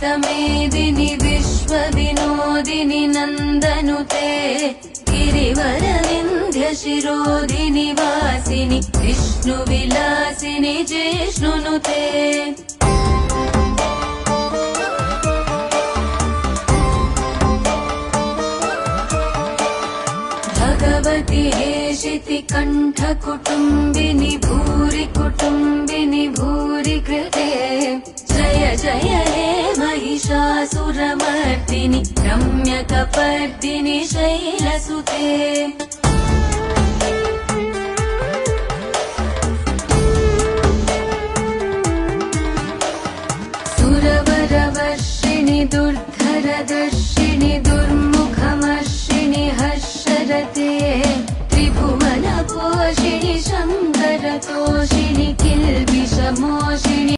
विश्वमेदिनि विश्वविनोदिनि नन्दनुते गिरिवरविन्ध्यशिरोधिनि वासिनि विष्णुविलासिनि जिष्णुनुते भगवति हेशिति कण्ठकुटुम्बिनि भूरि कुटुम्बिनि भूरि कृते जय जय हे महिषासुरमर्दिनि रम्यकपर्दिनि शैलसुते सुरवरवर्षिणि दुर्धरदर्शिनि दुर्मुखमर्षिणि हर्षरते त्रिभुवनपोषिणि शङ्करतोषिणि किल्बिषमोषिणि